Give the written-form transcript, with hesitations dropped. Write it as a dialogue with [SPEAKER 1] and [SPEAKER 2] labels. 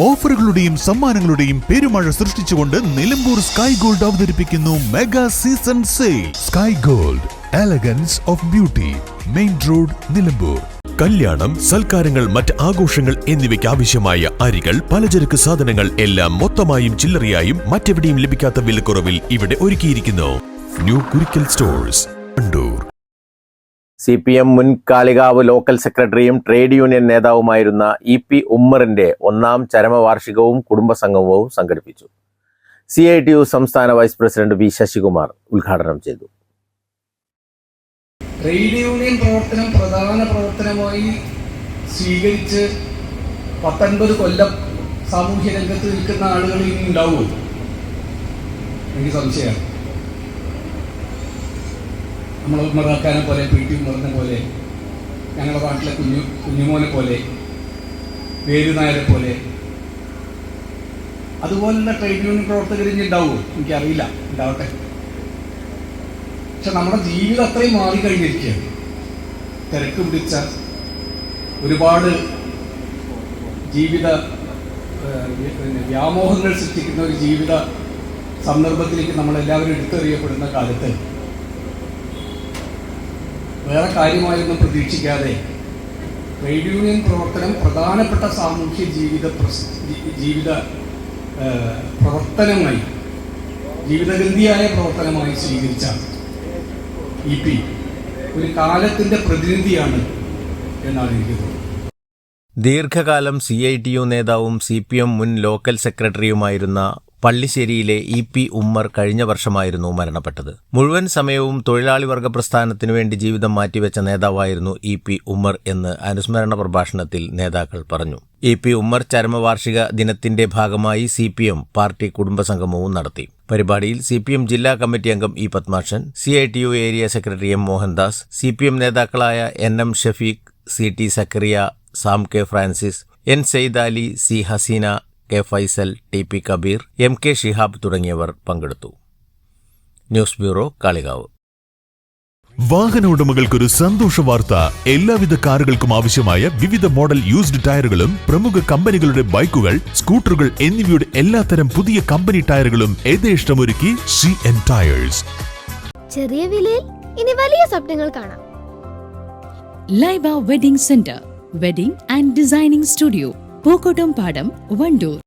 [SPEAKER 1] ഓഫറുകളുടെയും സമ്മാനങ്ങളുടെയും പെരുമഴ സൃഷ്ടിച്ചുകൊണ്ട് Nilambur sky gold അവതരിപ്പിക്കുന്നു mega season sale. Sky gold, elegance of beauty, main road, Nilambur.
[SPEAKER 2] കല്യാണം, സൽക്കാരങ്ങൾ, മറ്റ് ആഘോഷങ്ങൾ എന്നിവയ്ക്ക് ആവശ്യമായ അരികൾ, പലചരക്ക് സാധനങ്ങൾ എല്ലാം മൊത്തമായും ചില്ലറയായും മറ്റെവിടെയും ലഭിക്കാത്ത വിലക്കുറവിൽ ഇവിടെ ഒരുക്കിയിരിക്കുന്നു. New Kurikkal stores, Wandoor.
[SPEAKER 3] CPM മുൻ കാളികാവ് ലോക്കൽ സെക്രട്ടറിയും ട്രേഡ് യൂണിയൻ നേതാവുമായിരുന്ന EP ഉമ്മറിന്റെ 1ാം ചരമവാർഷികവും കുടുംബസംഗമവും സംഘടിപ്പിച്ചു. CITU സംസ്ഥാന വൈസ് പ്രസിഡന്റ് V ശശികുമാർ ഉദ്ഘാടനം ചെയ്തു.
[SPEAKER 4] ട്രേഡ് യൂണിയൻ പ്രവർത്തനം പ്രധാന പ്രവർത്തനമായി സ്വീകരിച്ച് 19 കൊല്ലം സാമൂഹ്യ രംഗത്ത് നിൽക്കുന്ന ആളുകൾ ഇനി ഉണ്ടാവുമോ? എനിക്ക് സംശയമാണ്. നമ്മൾ ഉമ്മറാക്കാനെ പോലെ, PT ഉമ്മറിനെ പോലെ, ഞങ്ങളുടെ നാട്ടിലെ കുഞ്ഞുമോനെ പോലെ, വേലുനായരെ പോലെ അതുപോലുള്ള ട്രേഡ് യൂണിയൻ പ്രവർത്തകർ ഇനി ഉണ്ടാവുമോ? എനിക്കറിയില്ല, ഉണ്ടാവട്ടെ. പക്ഷെ നമ്മുടെ ജീവിതം അത്രയും മാറിക്കഴിഞ്ഞിരിക്കുകയാണ്. തിരക്ക് പിടിച്ച ഒരുപാട് ജീവിത വ്യാമോഹങ്ങൾ സൃഷ്ടിക്കുന്ന ഒരു ജീവിത സന്ദർഭത്തിലേക്ക് നമ്മളെല്ലാവരും എടുത്തെറിയപ്പെടുന്ന കാലത്ത് വേറെ കാര്യമായൊന്നും പ്രതീക്ഷിക്കാതെ ട്രേഡ് യൂണിയൻ പ്രവർത്തനം പ്രധാനപ്പെട്ട സാമൂഹ്യ ജീവിത പ്രവർത്തനമായി, ജീവിതഗന്ധിയായ പ്രവർത്തനമായി സ്വീകരിച്ച EP ഒരു കാലത്തിൻ്റെ പ്രതിനിധിയാണ് എന്നാണ് എനിക്ക് തോന്നുന്നത്.
[SPEAKER 3] ദീർഘകാലം CITU നേതാവും CPM മുൻ ലോക്കൽ സെക്രട്ടറിയുമായിരുന്ന പള്ളിശ്ശേരിയിലെ EP ഉമ്മർ കഴിഞ്ഞ വർഷമായിരുന്നു മരണപ്പെട്ടത്. മുഴുവൻ സമയവും തൊഴിലാളി വർഗ പ്രസ്ഥാനത്തിനു വേണ്ടി ജീവിതം മാറ്റിവെച്ച നേതാവായിരുന്നു EP ഉമ്മർ എന്ന് അനുസ്മരണ പ്രഭാഷണത്തിൽ നേതാക്കൾ പറഞ്ഞു. EP ഉമ്മർ ചരമവാർഷിക ദിനത്തിന്റെ ഭാഗമായി CPM പാർട്ടി കുടുംബസംഗമവും നടത്തി. പരിപാടിയിൽ CPM ജില്ലാ കമ്മിറ്റി അംഗം E Padmakshan, CITU area secretary M Mohandas, CPM നേതാക്കളായ NM Shafeeq, CT Zakariya, Sam K Francis, N Saidali, C Haseena, K Faisal, TP Kabeer, MK Shihab തുടങ്ങിയവർ പങ്കെടുത്തു. News bureau, Kalikavu.
[SPEAKER 1] വാഹന ഉടമകൾക്കൊരു സന്തോഷ വാർത്ത. എല്ലാവിധ കാറുകൾക്കും ആവശ്യമായ വിവിധ മോഡൽ യൂസ്ഡ് ടയറുകളും പ്രമുഖ കമ്പനികളുടെ ബൈക്കുകൾ, സ്കൂട്ടറുകൾ എന്നിവയുടെ എല്ലാത്തരം പുതിയ കമ്പനി ടയറുകളും യഥേഷ്ടമൊരുക്കി CN ടയേഴ്സ്.
[SPEAKER 5] ചെറിയ വിലയിൽ ഇനി വലിയ സ്വപ്നങ്ങൾ കാണാം.
[SPEAKER 6] Laiba wedding centre, wedding and designing studio, Pookottam പാടം, വണ്ടൂർ.